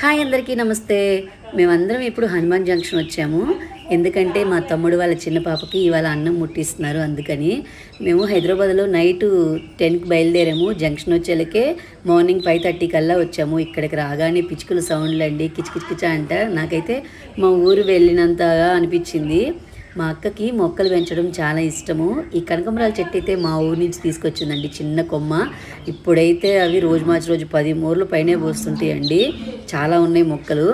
Hi అందరికీ నమస్తే. మేమందరం ఇప్పుడు హనుమాన్ జంక్షన్ వచ్చాము. ఎందుకంటే మా తమ్ముడు వాళ్ళ చిన్న పాపకి ఇవాళ అన్నం ముట్టిస్తున్నారు. అందుకని మేము హైదరాబాద్లో నైట్ 10కి బయలుదేరాము. జంక్షన్ వచ్చేలకే మార్నింగ్ 5:30 కల్లా వచ్చాము. ఇక్కడికి రాగానే పిచ్చుకల సౌండ్లు అండి, కిచకిచకిచ అంట. నాకైతే మా ఊరు వెళ్ళినంతగా అనిపించింది. మా అక్కకి మొక్కలు పెంచడం చాలా ఇష్టము. ఈ కనకంబరాల చెట్టు అయితే మా ఊరి నుంచి తీసుకొచ్చిందండి, చిన్న కొమ్మ. ఇప్పుడైతే అవి రోజు మార్చి రోజు 10 మూరలు పైనే పోస్తుంటాయండి. చాలా ఉన్నాయి మొక్కలు.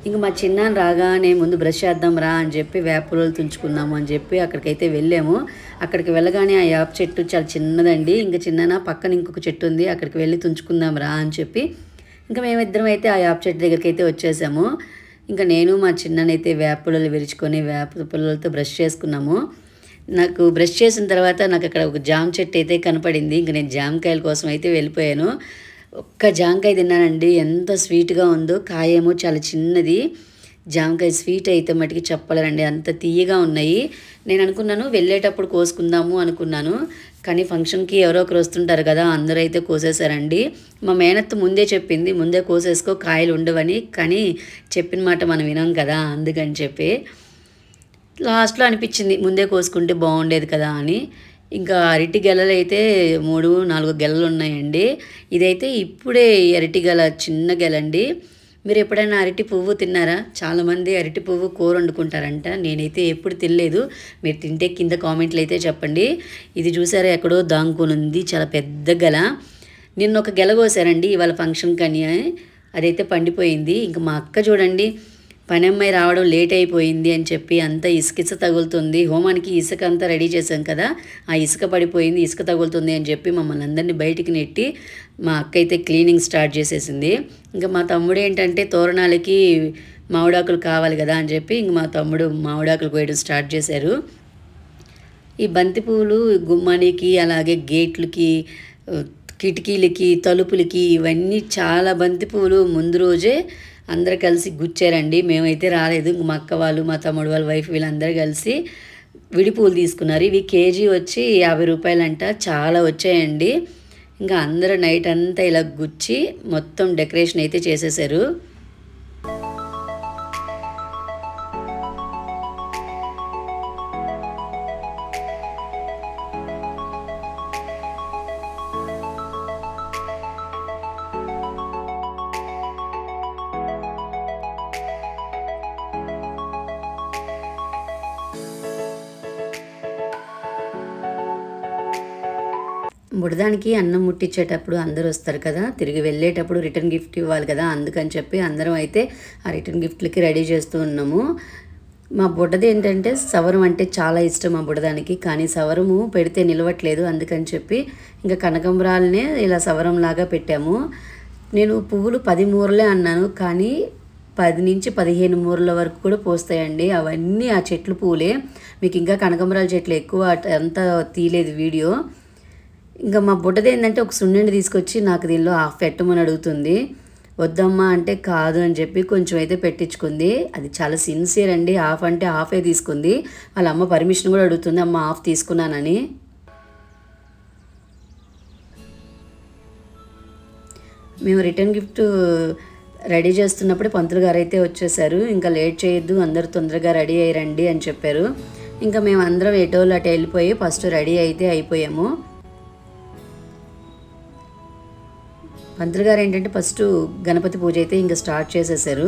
ఇంక మా చిన్నాన్న రాగానే ముందు బ్రష్ చేద్దాం రా అని చెప్పి వేపలు తుంచుకున్నాము అని చెప్పి అక్కడికైతే వెళ్ళాము. అక్కడికి వెళ్ళగానే ఆ యాప చెట్టు చాలా చిన్నదండి. ఇంకా చిన్న పక్కన ఇంకొక చెట్టు ఉంది, అక్కడికి వెళ్ళి తుంచుకుందాం రా అని చెప్పి ఇంకా మేమిద్దరం అయితే ఆ యాప చెట్టు దగ్గరికి అయితే వచ్చేసాము. ఇంకా నేను మా చిన్ననైతే వేప పుల్లలు విరుచుకొని వేప పుల్లలతో బ్రష్ చేసుకున్నాము. నాకు బ్రష్ చేసిన తర్వాత నాకు అక్కడ ఒక జామ చెట్టు అయితే కనపడింది. ఇంక నేను జామకాయల కోసం అయితే వెళ్ళిపోయాను. ఒక్క జామకాయ తిన్నానండి, ఎంత స్వీట్గా ఉందో. కాయేమో చాలా చిన్నది. జామకాయ స్వీట్ అయితే మటుకి చెప్పలేనండి, అంత తీయగా ఉన్నాయి. నేను అనుకున్నాను వెళ్ళేటప్పుడు కోసుకుందాము అనుకున్నాను, కానీ ఫంక్షన్కి ఎవరో ఒకరు వస్తుంటారు కదా, అందరూ అయితే కోసేశారండి. మా మేనత్త ముందే చెప్పింది, ముందే కోసేసుకో కాయలు ఉండవని. కానీ చెప్పిన మాట మనం వినాం కదా, అందుకని చెప్పి లాస్ట్లో అనిపించింది ముందే కోసుకుంటే బాగుండేది కదా అని. ఇంకా అరటి గెలలు అయితే 3-4 గెలలు ఉన్నాయండి. ఇదైతే ఇప్పుడే అరటి గెల, చిన్న గెలండి. మీరు ఎప్పుడైనా అరటి పువ్వు తిన్నారా? చాలామంది అరటి పువ్వు కూర వండుకుంటారంట. నేనైతే ఎప్పుడు తినలేదు. మీరు తింటే కింద కామెంట్లు అయితే చెప్పండి. ఇది చూసారా ఎక్కడో దాంకొని ఉంది, చాలా పెద్ద గెల. నిన్న ఒక గెల కోసారండి ఇవాళ ఫంక్షన్ కానీ, అదైతే పండిపోయింది. ఇంకా మా అక్క చూడండి, పని అమ్మాయి రావడం లేట్ అయిపోయింది అని చెప్పి అంతా ఇసుక తగులుతుంది. హోమానికి ఇసుక అంతా రెడీ చేసాం కదా, ఆ ఇసుక పడిపోయింది, ఇసుక తగులుతుంది అని చెప్పి మమ్మల్ని అందరినీ బయటికి నెట్టి మా అక్క అయితే క్లీనింగ్ స్టార్ట్ చేసేసింది. ఇంకా మా తమ్ముడు ఏంటంటే తోరణాలకి మామిడాకులు కావాలి కదా అని చెప్పి ఇంక మా తమ్ముడు మామిడాకులు కోయడం స్టార్ట్ చేశారు. ఈ బంతి పువ్వులు గుమ్మానికి, అలాగే గేట్లకి, కిటికీలకి, తలుపులకి, ఇవన్నీ చాలా బంతి పువ్వులు ముందు రోజే అందరు కలిసి గుచ్చారండి. మేమైతే రాలేదు. ఇంక మా అక్క వాళ్ళు, మా తమ్ముడు వాళ్ళ వైఫ్ వీళ్ళందరూ కలిసి విడి పువ్వులు తీసుకున్నారు. ఇవి కేజీ వచ్చి 50 రూపాయలంట. చాలా వచ్చాయండి. ఇంకా అందరూ నైట్ అంతా ఇలా గుచ్చి మొత్తం డెకరేషన్ అయితే చేసేసారు. బుడదానికి అన్నం ముట్టించేటప్పుడు అందరూ వస్తారు కదా, తిరిగి వెళ్ళేటప్పుడు రిటర్న్ గిఫ్ట్ ఇవ్వాలి కదా, అందుకని చెప్పి అందరం అయితే ఆ రిటర్న్ గిఫ్ట్లకి రెడీ చేస్తూ ఉన్నాము. మా బుడ్డది ఏంటంటే సవరం అంటే చాలా ఇష్టం మా బుడదానికి, కానీ సవరము పెడితే నిలవట్లేదు. అందుకని చెప్పి ఇంకా కనకంబరాలనే ఇలా సవరంలాగా పెట్టాము. నేను పువ్వులు 10 మూరలే అన్నాను, కానీ 10 నుంచి 15 మూరల వరకు కూడా పోస్తాయండి. అవన్నీ ఆ చెట్లు పువ్వులే. మీకు ఇంకా కనకంబరాల చెట్లు ఎక్కువ అంతా తీయలేదు వీడియో. ఇంకా మా బుడ్డది ఏంటంటే ఒక సున్నిండి తీసుకొచ్చి నాకు దీనిలో హాఫ్ పెట్టమని అడుగుతుంది. వద్దమ్మా అంటే కాదు అని చెప్పి కొంచెం అయితే పెట్టించుకుంది. అది చాలా సిన్సియర్ అండి. హాఫ్ అంటే హాఫే తీసుకుంది. వాళ్ళ అమ్మ పర్మిషన్ కూడా అడుగుతుంది, అమ్మ హాఫ్ తీసుకున్నానని. మేము రిటర్న్ గిఫ్ట్ రెడీ చేస్తున్నప్పుడే పంతులు గారు అయితే వచ్చేసారు. ఇంకా లేట్ చేయొద్దు, అందరూ తొందరగా రెడీ అయ్యారండి అని చెప్పారు. ఇంకా మేము అందరం ఎటోళ్ళు అటు వెళ్ళిపోయి ఫస్ట్ రెడీ అయితే అయిపోయాము. పంతులు గారు ఏంటంటే ఫస్ట్ గణపతి పూజ అయితే ఇంకా స్టార్ట్ చేసేసారు.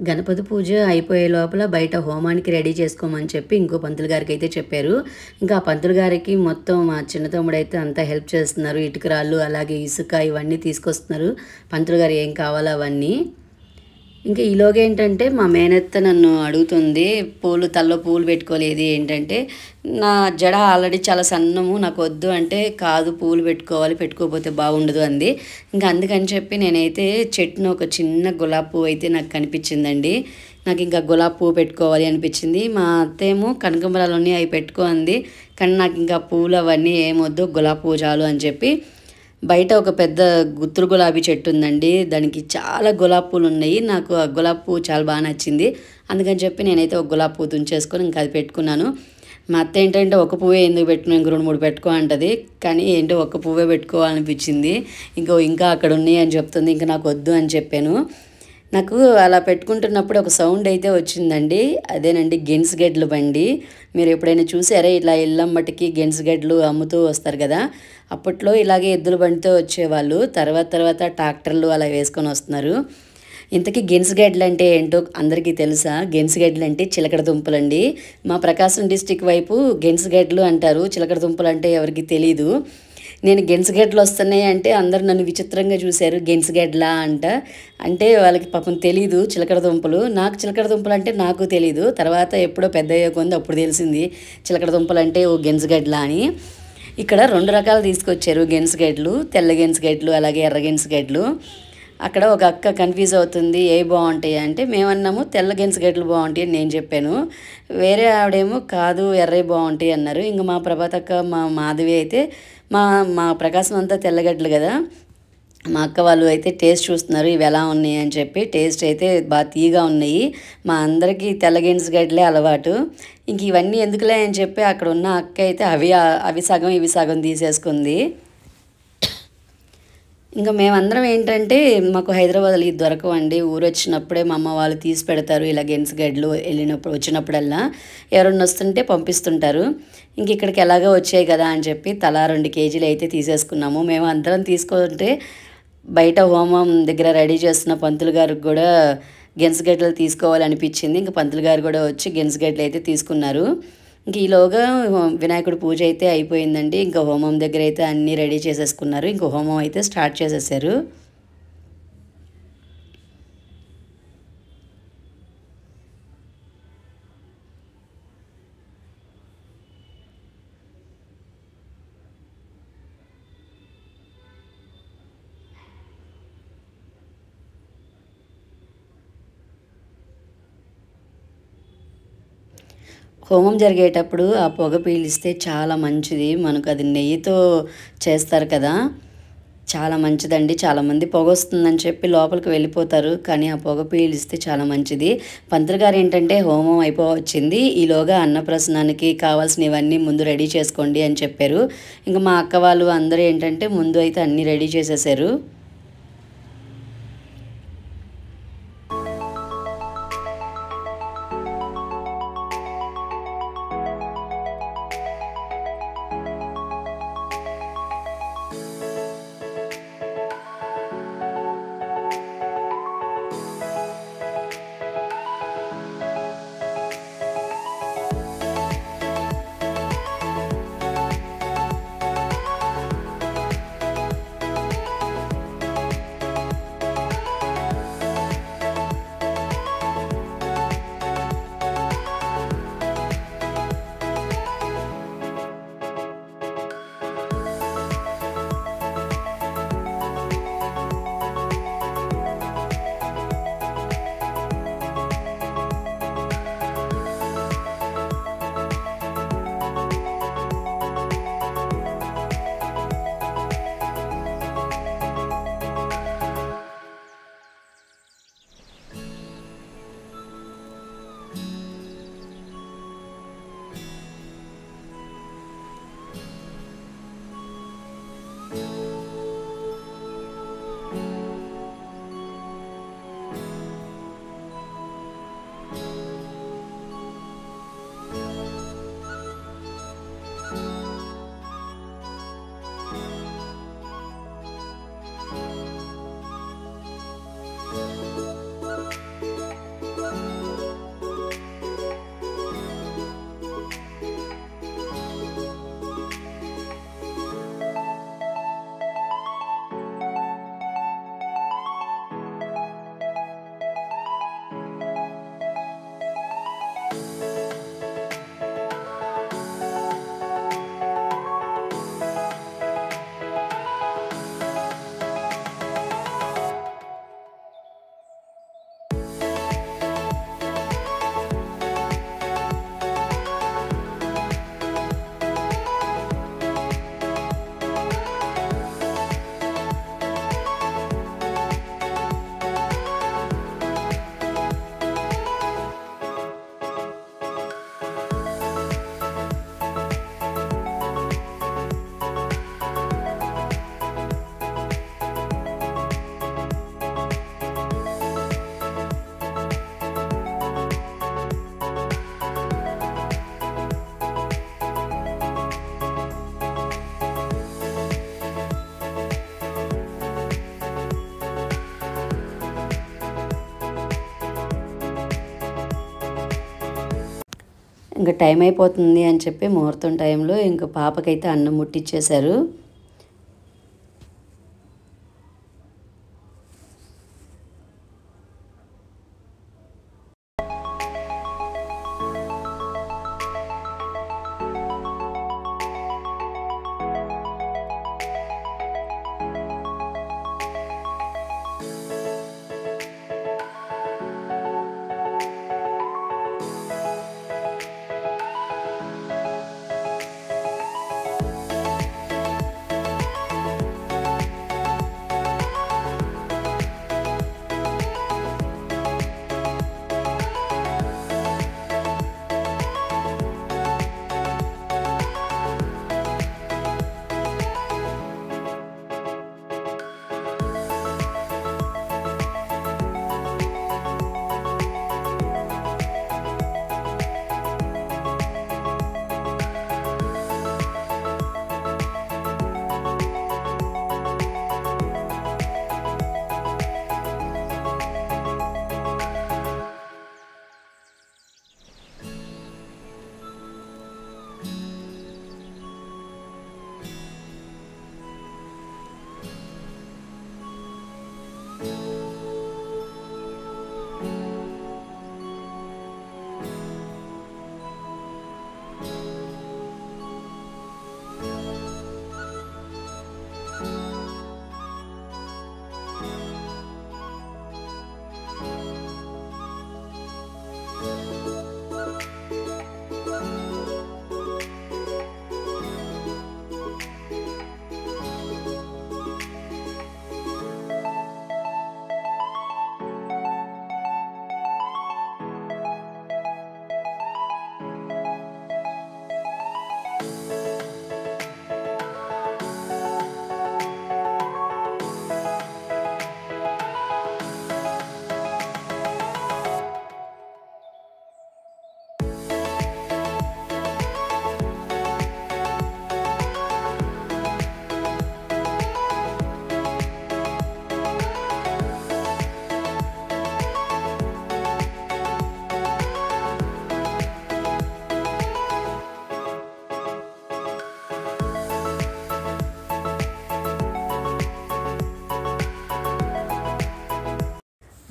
గణపతి పూజ అయిపోయే లోపల బయట హోమానికి రెడీ చేసుకోమని చెప్పి ఇంకో పంతులు గారికి అయితే చెప్పారు. ఇంకా ఆ పంతులు గారికి మొత్తం మా చిన్న తమ్ముడు అయితే అంతా హెల్ప్ చేస్తున్నారు. ఇటుకరాళ్ళు, అలాగే ఇసుక ఇవన్నీ తీసుకొస్తున్నారు. పంతులు గారు ఏం కావాలో అవన్నీ. ఇంకా ఈలోగా ఏంటంటే మా మేనత్త నన్ను అడుగుతుంది, తలలో పూలు పెట్టుకోలేదు ఏంటంటే, నా జడ ఆల్రెడీ చాలా సన్నము, నాకు వద్దు అంటే, కాదు పూలు పెట్టుకోవాలి, పెట్టుకోకపోతే బాగుండదు అంది. ఇంకా అందుకని చెప్పి నేనైతే చెట్టును ఒక చిన్న గులాబీ పువ్వు అయితే నాకు కనిపించిందండి. నాకు ఇంకా గులాబీ పువ్వు పెట్టుకోవాలి అనిపించింది. మా అత్తేమో కనకంబరాలు ఉన్నాయి అవి పెట్టుకో అంది. కానీ నాకు ఇంకా పువ్వులు అవన్నీ ఏమొద్దు, గులాబీ పువ్వు చాలు అని చెప్పి బయట ఒక పెద్ద గుత్తులు గులాబీ చెట్టు ఉందండి. దానికి చాలా గులాబీ పూలు ఉన్నాయి. నాకు ఆ గులాబీ పువ్వు చాలా బాగా నచ్చింది. అందుకని చెప్పి నేనైతే ఒక గులాబీ పువ్వు తుంచేసుకొని ఇంకా అది పెట్టుకున్నాను. మా అత్త ఏంటంటే ఒక పువ్వే ఎందుకు పెట్టుకున్నాను, ఇంక 2, 3 పెట్టుకో అంటది. కానీ ఏంటో ఒక్క పువ్వే పెట్టుకోవాలనిపించింది. ఇంకా అక్కడ ఉన్నాయి అని చెప్తుంది. ఇంకా నాకు వద్దు అని చెప్పాను. నాకు అలా పెట్టుకుంటున్నప్పుడు ఒక సౌండ్ అయితే వచ్చిందండి. అదేనండి గెన్స్గడ్ల బండి. మీరు ఎప్పుడైనా చూసారా? ఇట్లా ఇళ్ళమ్మటికి గెన్స్గడ్లు అమ్ముతూ వస్తారు కదా. అప్పట్లో ఇలాగే ఎద్దుల బండితో వచ్చేవాళ్ళు. తర్వాత ట్రాక్టర్లు అలా వేసుకొని వస్తున్నారు. ఇంతకీ గెన్స్గడ్లు అంటే ఏంటో అందరికీ తెలుసా? గెన్స్గడ్లు అంటే చిలకడ దుంపలండి. మా ప్రకాశం డిస్టిక్ వైపు గెన్స్గడ్లు అంటారు. చిలకడ దుంపలు అంటే ఎవరికి తెలీదు. నేను గెన్స్గడ్లు వస్తున్నాయి అంటే అందరు నన్ను విచిత్రంగా చూశారు. గెన్స్గడ్లా అంటే వాళ్ళకి పాపం తెలీదు చిలకడ దుంపలు. నాకు చిలకడ దుంపలు అంటే నాకు తెలీదు. తర్వాత ఎప్పుడో పెద్ద అయ్యే కొంది అప్పుడు తెలిసింది చిలకడ దుంపలు అంటే ఓ గెన్స్గడ్లా అని. ఇక్కడ 2 రకాలు తీసుకొచ్చారు గెన్స్గడ్లు. తెల్ల గెన్స్గడ్లు అలాగే ఎర్ర గెన్స్గడ్లు. అక్కడ ఒక అక్క కన్ఫ్యూజ్ అవుతుంది ఏ బాగుంటాయి అంటే, మేమన్నాము తెల్ల గెన్స్గడ్లు బాగుంటాయి అని నేను చెప్పాను. వేరే ఆవిడేమో కాదు ఎర్రవి బాగుంటాయి అన్నారు. ఇంకా మా ప్రభాతక్క మా మాధవి అయితే మా ప్రకాశం అంతా తెల్లగడ్డలు కదా. మా అక్క వాళ్ళు అయితే టేస్ట్ చూస్తున్నారు ఇవి ఎలా ఉన్నాయి అని చెప్పి. టేస్ట్ అయితే బాగా తీయగా ఉన్నాయి. మా అందరికీ తెల్ల గెన్స్గడ్లే అలవాటు. ఇంక ఇవన్నీ ఎందుకులే అని చెప్పి అక్కడ ఉన్న అక్క అయితే అవి సగం ఇవి సగం తీసేసుకుంది. ఇంకా మేమందరం ఏంటంటే మాకు హైదరాబాద్లో ఇది దొరకవండి. ఊరు వచ్చినప్పుడే మా అమ్మ వాళ్ళు తీసి పెడతారు ఇలా గెన్స్గడ్లు. వచ్చినప్పుడల్లా ఎవరన్నా వస్తుంటే పంపిస్తుంటారు. ఇంక ఇక్కడికి ఎలాగో వచ్చాయి కదా అని చెప్పి తలా 2 కేజీలు అయితే తీసేసుకున్నాము. మేము అందరం తీసుకుంటే బయట హోమం దగ్గర రెడీ చేస్తున్న పంతులు గారికి కూడా గెన్స్గడ్లు తీసుకోవాలనిపించింది. ఇంక పంతులు గారు కూడా వచ్చి గెన్స్గడ్లు అయితే తీసుకున్నారు. ఇంక ఈలోగా వినాయకుడి పూజ అయితే అయిపోయిందండి. ఇంకా హోమం దగ్గర అయితే అన్నీ రెడీ చేసేసుకున్నారు. ఇంక హోమం అయితే స్టార్ట్ చేసేసారు. హోమం జరిగేటప్పుడు ఆ పొగ పీలిస్తే చాలా మంచిది. మనకు అది నెయ్యితో చేస్తారు కదా, చాలా మంచిదండి. చాలామంది పొగ వస్తుందని చెప్పి లోపలికి వెళ్ళిపోతారు. కానీ ఆ పొగ పీలిస్తే చాలా మంచిది. పంతులు గారు ఏంటంటే హోమం అయిపోవచ్చింది, ఈలోగా అన్నప్రసన్నానికి కావాల్సినవన్నీ ముందు రెడీ చేసుకోండి అని చెప్పారు. ఇంకా మా అక్క వాళ్ళు అందరూ ఏంటంటే ముందు అయితే అన్నీ రెడీ చేసేసారు. ఇంకా టైం అయిపోతుంది అని చెప్పి ముహూర్తం టైంలో ఇంకా పాపకైతే అన్నం ముట్టించేశారు.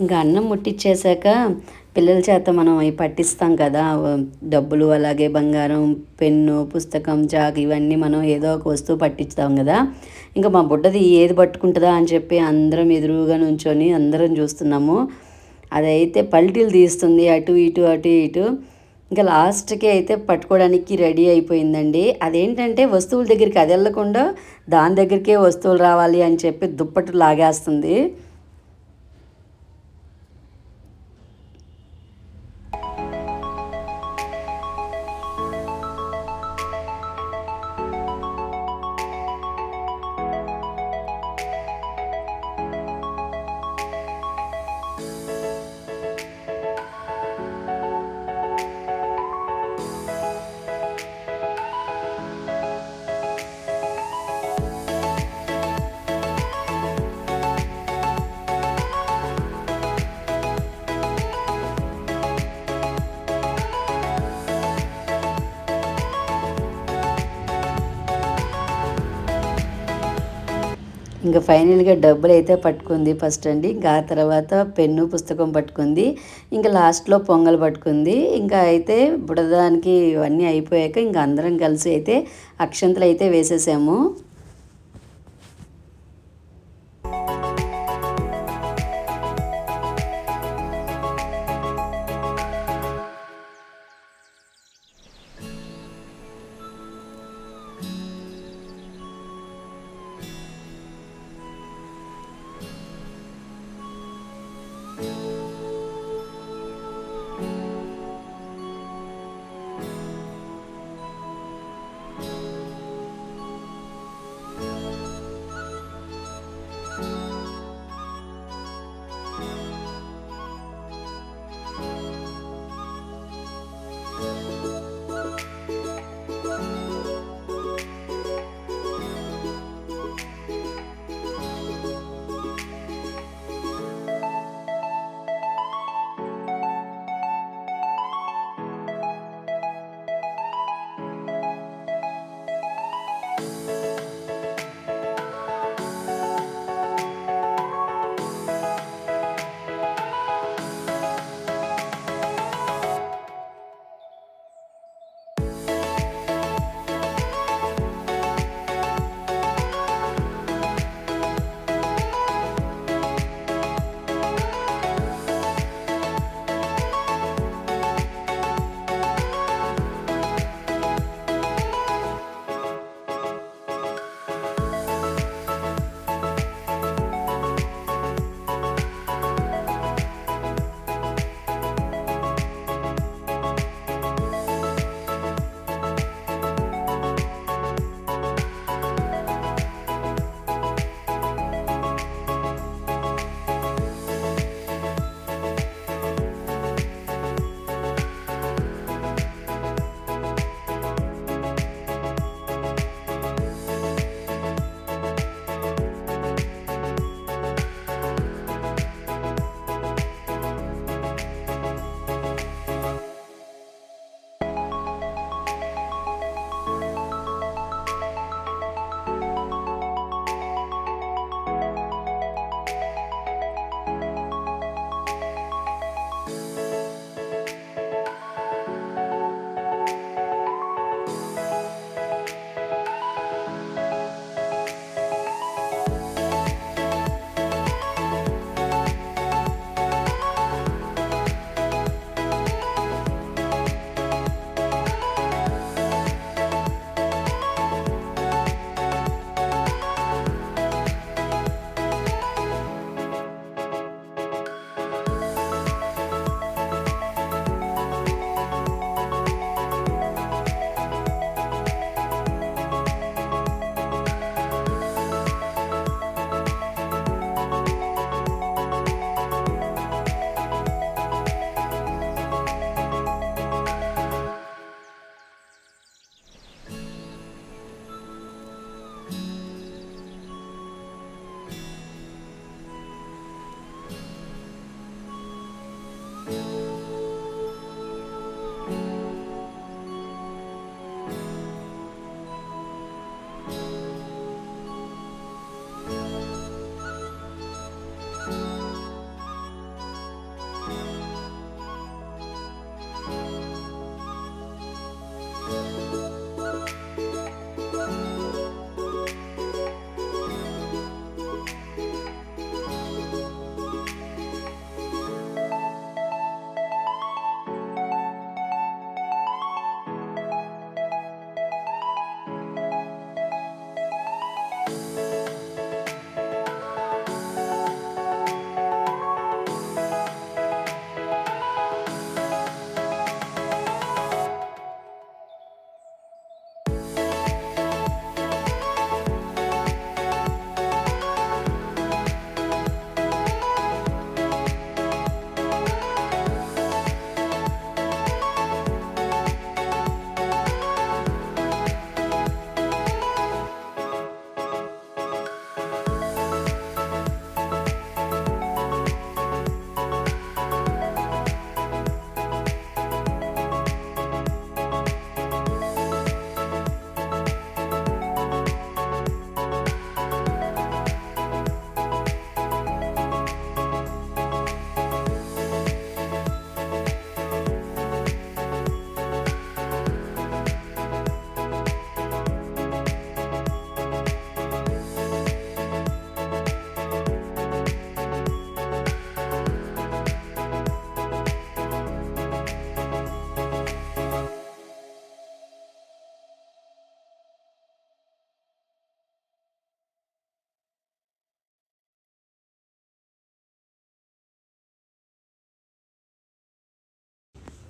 ఇంకా అన్నం ముట్టించేశాక పిల్లల చేత మనం అవి పట్టిస్తాం కదా, డబ్బులు అలాగే బంగారం, పెన్ను, పుస్తకం, చాక్ ఇవన్నీ మనం ఏదో ఒక వస్తువు పట్టిస్తాం కదా. ఇంకా మా బుడ్డది ఏది పట్టుకుంటుందా అని చెప్పి అందరం ఎదురుగా నుంచొని అందరం చూస్తున్నాము. అదైతే పల్టీలు తీస్తుంది అటు ఇటు అటు ఇటు. ఇంకా లాస్ట్కి అయితే పట్టుకోవడానికి రెడీ అయిపోయిందండి. అదేంటంటే వస్తువుల దగ్గరికి అది వెళ్ళకుండా దాని దగ్గరికే వస్తువులు రావాలి అని చెప్పి దుప్పట్టు లాగేస్తుంది. ఇంకా ఫైనల్గా డబ్బులు అయితే పట్టుకుంది ఫస్ట్ అండి. ఇంకా ఆ తర్వాత పెన్ను పుస్తకం పట్టుకుంది. ఇంకా లాస్ట్లో పొంగల్ పట్టుకుంది. ఇంకా అయితే బుడదానికి ఇవన్నీ అయిపోయాక ఇంకా అందరం కలిసి అయితే అక్షంతలు అయితే వేసేసాము.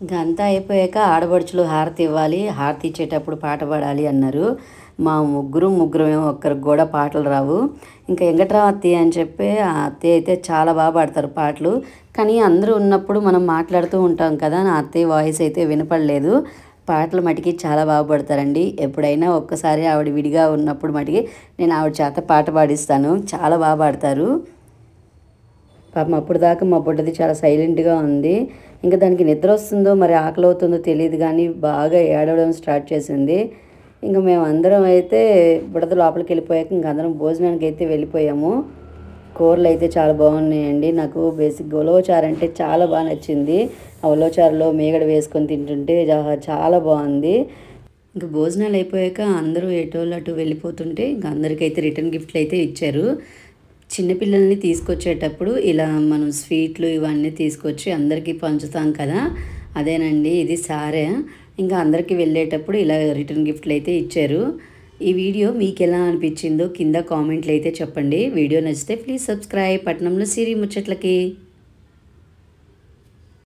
ఇంకా అంతా అయిపోయాక ఆడపడుచులు హారతి ఇవ్వాలి, హారతి ఇచ్చేటప్పుడు పాట పాడాలి అన్నారు. మా ముగ్గురమేమో ఒక్కరికి కూడా పాటలు రావు. ఇంకా వెంకట్రావు అత్తయ్య అని చెప్పి ఆ అత్తయ్య అయితే చాలా బాగా పాడతారు పాటలు. కానీ అందరూ ఉన్నప్పుడు మనం మాట్లాడుతూ ఉంటాం కదా, నా అత్తయ్య వాయిస్ అయితే వినపడలేదు. పాటలు మటుకి చాలా బాగా పాడతారండి. ఎప్పుడైనా ఒక్కసారి ఆవిడ విడిగా ఉన్నప్పుడు మటుకి నేను ఆవిడ చేత పాట పాడిస్తాను. చాలా బాగా పాడతారు. పాపం అప్పుడు దాకా మా బుడ్డది చాలా సైలెంట్గా ఉంది. ఇంకా దానికి నిద్ర వస్తుందో మరి ఆకలి అవుతుందో తెలియదు కానీ బాగా ఏడవడం స్టార్ట్ చేసింది. ఇంకా మేము అందరం అయితే బుడద లోపలికి వెళ్ళిపోయాక ఇంక అందరం భోజనానికి అయితే వెళ్ళిపోయాము. కూరలు అయితే చాలా బాగున్నాయండి. నాకు బేసిక్గా ఉలవచారు అంటే చాలా బాగా నచ్చింది. ఆ ఉలవచారులో మేగడ వేసుకొని తింటుంటే చాలా బాగుంది. ఇంకా భోజనాలు అయిపోయాక అందరూ ఎటోళ్ళు అటు వెళ్ళిపోతుంటే ఇంకా అందరికైతే రిటర్న్ గిఫ్ట్లు అయితే ఇచ్చారు. చిన్నపిల్లల్ని తీసుకొచ్చేటప్పుడు ఇలా మనం స్వీట్లు ఇవన్నీ తీసుకొచ్చి అందరికీ పంచుతాం కదా, అదేనండి ఇది సారే. ఇంకా అందరికీ వెళ్ళేటప్పుడు ఇలా రిటర్న్ గిఫ్ట్లు అయితే ఇచ్చారు. ఈ వీడియో మీకు ఎలా అనిపించిందో కింద కామెంట్లు అయితే చెప్పండి. వీడియో నచ్చితే ప్లీజ్ సబ్స్క్రైబ్. పట్నంలో సిరి ముచ్చట్లకి.